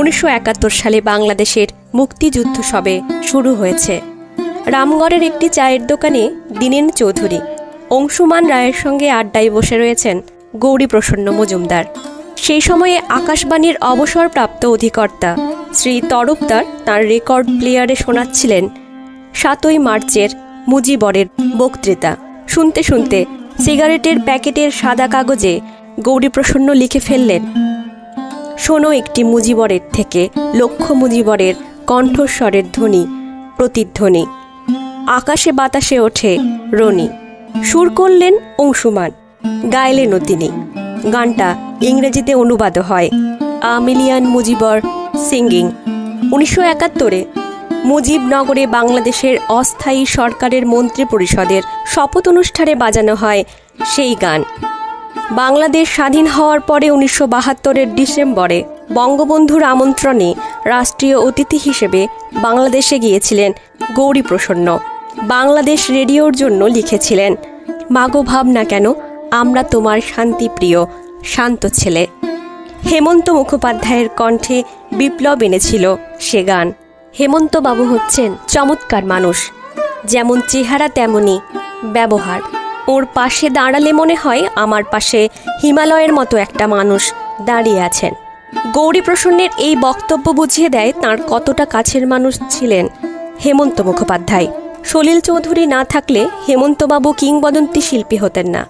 1971 সালে বাংলাদেশের মুক্তিযুদ্ধ সবে শুরু হয়েছে। রামগড়ের একটি চায়ের দোকানে দীনেন চৌধুরী অংশুমান রায়ের সঙ্গে আড্ডায় বসে রয়েছেন গৌরীপ্রসন্ন মজুমদার। সেই সময়ে আকাশবাণীর অবসরপ্রাপ্ত অধিকর্তা শ্রী তরফদার তাঁর রেকর্ড প্লেয়ারে শোনাচ্ছিলেন 7ই মার্চের মুজিবরের বক্তৃতা। শুনতে শুনতে সিগারেটের প্যাকেটের সাদা কাগজে গৌরীপ্রসন্ন লিখে ফেললেন, শোনো একটি মুজিবরের থেকে লক্ষ মুজিবরের কণ্ঠস্বরের ধ্বনি প্রতিধ্বনি, আকাশে বাতাসে ওঠে রনি। সুর করলেন অংশুমান, গাইলেনও তিনি। গানটা ইংরেজিতে অনুবাদ হয় আ মিলিয়ন মুজিবর সিঙ্গিং। 1971 মুজিবনগরে বাংলাদেশের অস্থায়ী সরকারের মন্ত্রী পরিষদের শপথ অনুষ্ঠানে বাজানো হয় সেই গান। বাংলাদেশ স্বাধীন হওয়ার পরে 1972 ডিসেম্বরে বঙ্গবন্ধুর আমন্ত্রণে রাষ্ট্রীয় অতিথি হিসেবে বাংলাদেশে গিয়েছিলেন গৌরীপ্রসন্ন। বাংলাদেশ রেডিওর জন্য লিখেছিলেন, মাগো ভাবনা কেন আমরা তোমার শান্তিপ্রিয় শান্ত ছেলে। হেমন্ত মুখোপাধ্যায়ের কণ্ঠে বিপ্লব এনেছিল সে গান। হেমন্তবাবু হচ্ছেন চমৎকার মানুষ, যেমন চেহারা তেমনই ব্যবহার। ওর পাশে দাঁড়ালে মনে হয় আমার পাশে হিমালয়ের মতো একটা মানুষ দাঁড়িয়ে আছেন। গৌরীপ্রসন্নের এই বক্তব্য বুঝিয়ে দেয় তাঁর কতটা কাছের মানুষ ছিলেন হেমন্ত মুখোপাধ্যায়। সলিল চৌধুরী না থাকলে হেমন্তবাবু কিংবদন্তি শিল্পী হতেন না।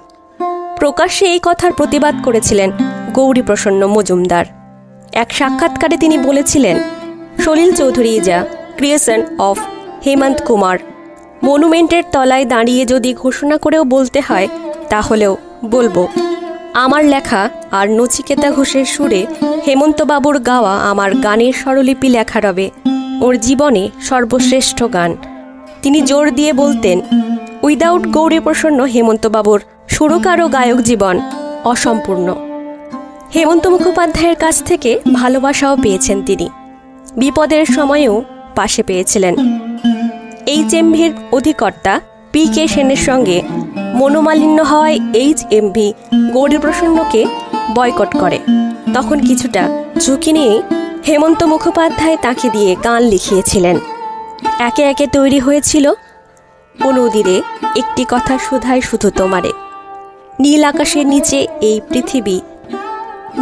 প্রকাশ্যে এই কথার প্রতিবাদ করেছিলেন গৌরীপ্রসন্ন মজুমদার। এক সাক্ষাৎকারে তিনি বলেছিলেন, Salil Chowdhury is a creation of Hemanta Kumar. মনুমেন্টের তলায় দাঁড়িয়ে যদি ঘোষণা করেও বলতে হয় তাহলেও বলবো, আমার লেখা আর নচিকেতা ঘোষের সুরে হেমন্তবাবুর গাওয়া আমার গানের স্বরলিপি লেখা রবে ওর জীবনে সর্বশ্রেষ্ঠ গান। তিনি জোর দিয়ে বলতেন, উইদাউট গৌরীপ্রসন্ন হেমন্তবাবুর সুরকার ও গায়ক জীবন অসম্পূর্ণ। হেমন্ত মুখোপাধ্যায়ের কাছ থেকে ভালোবাসাও পেয়েছেন তিনি, বিপদের সময়েও পাশে পেয়েছিলেন। HMVর অধিকর্তা PK সেনের সঙ্গে মনোমালিন্য হওয়ায় HMV গৌরীপ্রসন্নকে বয়কট করে। তখন কিছুটা ঝুঁকি নিয়ে হেমন্ত মুখোপাধ্যায় তাকে দিয়ে গান লিখিয়েছিলেন। একে একে তৈরি হয়েছিল অনুদিরে একটি কথা শুধায় শুধু তোমারে, নীল আকাশের নিচে এই পৃথিবী,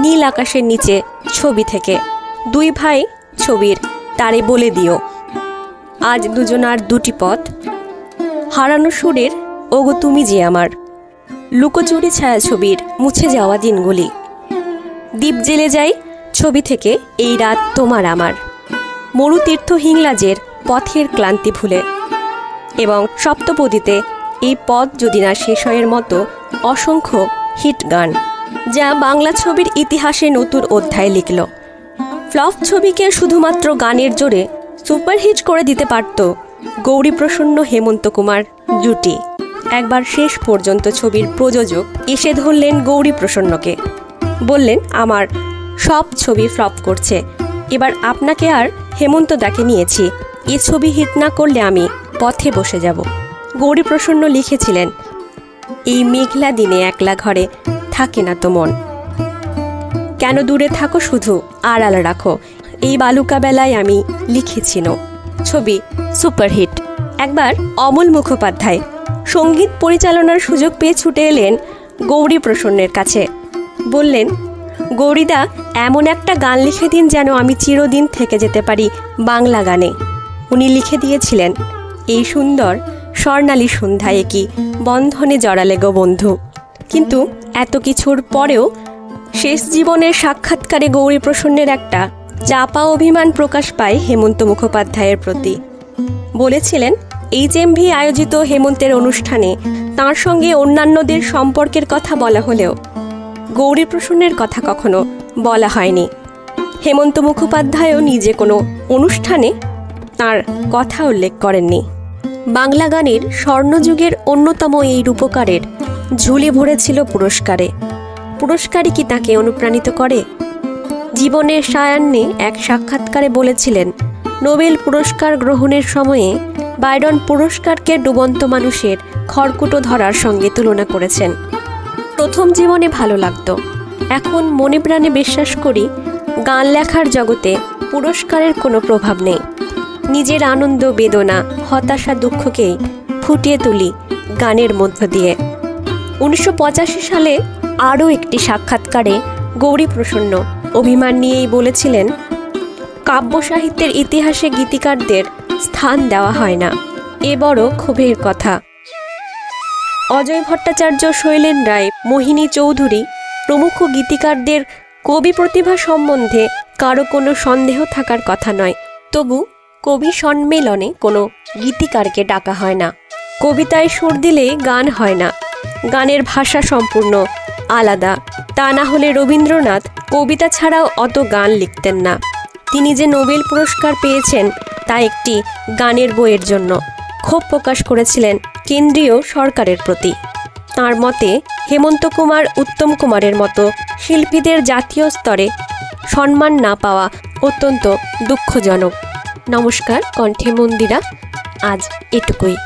নীল আকাশের নিচে ছবি থেকে, দুই ভাই ছবির তারে বলে দিও, আজ দুজনার দুটি পথ, হারানো সুরের ওগো তুমি যে আমার, লুকোচুরি ছায়াছবির মুছে যাওয়া দিনগুলি, দ্বীপ জেলে যাই ছবি থেকে এই রাত তোমার আমার, মরুতীর্থ হিংলাজের পথের ক্লান্তি ভুলে, এবং সপ্তপদীতে এই পথ যদি না শেষ হয়ের মতো অসংখ্য হিট গান, যা বাংলা ছবির ইতিহাসে নতুন অধ্যায় লিখল। ফ্লপ ছবিকে শুধুমাত্র গানের জোরে সুপারহিট করে দিতে পারত গৌরীপ্রসন্ন হেমন্ত কুমার জুটি। একবার শেষ পর্যন্ত ছবির প্রযোজক এসে ধরলেন গৌরীপ্রসন্নকে, বললেন, আমার সব ছবি ফ্লপ করছে, এবার আপনাকে আর হেমন্ত দাকে নিয়েছি, এ ছবি হিট না করলে আমি পথে বসে যাব। গৌরীপ্রসন্ন লিখেছিলেন, এই মেঘলা দিনে একলা ঘরে থাকে না তো মন, কেন দূরে থাকো শুধু আড়াল রাখো, এই বালুকা বেলায় আমি লিখেছি নো। ছবি সুপারহিট। একবার অমল মুখোপাধ্যায় সঙ্গীত পরিচালনার সুযোগ পেয়ে ছুটে এলেন গৌরীপ্রসন্নের কাছে, বললেন, গৌরীদা এমন একটা গান লিখে দিন যেন আমি চিরদিন থেকে যেতে পারি বাংলা গানে। উনি লিখে দিয়েছিলেন, এই সুন্দর স্বর্ণালী সন্ধ্যায় কি বন্ধনে জড়ালে গো বন্ধু। কিন্তু এত কিছুর পরেও শেষ জীবনের সাক্ষাৎকারে গৌরীপ্রসন্নের একটা চাপা অভিমান প্রকাশ পায় হেমন্ত মুখোপাধ্যায়ের প্রতি। বলেছিলেন, HMV আয়োজিত হেমন্তের অনুষ্ঠানে তাঁর সঙ্গে অন্যান্যদের সম্পর্কের কথা বলা হলেও গৌরীপ্রসন্নের কথা কখনো বলা হয়নি। হেমন্ত মুখোপাধ্যায়ও নিজে কোনো অনুষ্ঠানে তাঁর কথা উল্লেখ করেননি। বাংলা গানের স্বর্ণযুগের অন্যতম এই রূপকারের ঝুলি ভরেছিল পুরস্কারে। পুরস্কারই কি তাকে অনুপ্রাণিত করে? জীবনের সায়ান্নে এক সাক্ষাৎকারে বলেছিলেন, নোবেল পুরস্কার গ্রহণের সময়ে বাইরন পুরস্কারকে ডুবন্ত মানুষের খড়কুটো ধরার সঙ্গে তুলনা করেছেন। প্রথম জীবনে ভালো লাগতো, এখন মনে প্রাণে বিশ্বাস করি গান লেখার জগতে পুরস্কারের কোনো প্রভাব নেই। নিজের আনন্দ, বেদনা, হতাশা, দুঃখকেই ফুটিয়ে তুলি গানের মধ্য দিয়ে। 1985 সালে আরও একটি সাক্ষাৎকারে গৌরীপ্রসন্ন অভিমান নিয়েই বলেছিলেন, কাব্য সাহিত্যের ইতিহাসে গীতিকারদের স্থান দেওয়া হয় না, এ বড় ক্ষোভের কথা। অজয় ভট্টাচার্য, শৈলেন রায়, মোহিনী চৌধুরী প্রমুখ গীতিকারদের কবি প্রতিভা সম্বন্ধে কারো কোনো সন্দেহ থাকার কথা নয়। তবু কবি সম্মেলনে কোনো গীতিকারকে ডাকা হয় না। কবিতায় সুর দিলে গান হয় না, গানের ভাষা সম্পূর্ণ আলাদা। তা না হলে রবীন্দ্রনাথ কবিতা ছাড়াও অত গান লিখতেন না। তিনি যে নোবেল পুরস্কার পেয়েছেন তা একটি গানের বইয়ের জন্য। ক্ষোভ প্রকাশ করেছিলেন কেন্দ্রীয় সরকারের প্রতি। তাঁর মতে হেমন্ত কুমার, উত্তম কুমারের মতো শিল্পীদের জাতীয় স্তরে সম্মান না পাওয়া অত্যন্ত দুঃখজনক। নমস্কার, কণ্ঠে মন্দিরা আজ এটুকুই।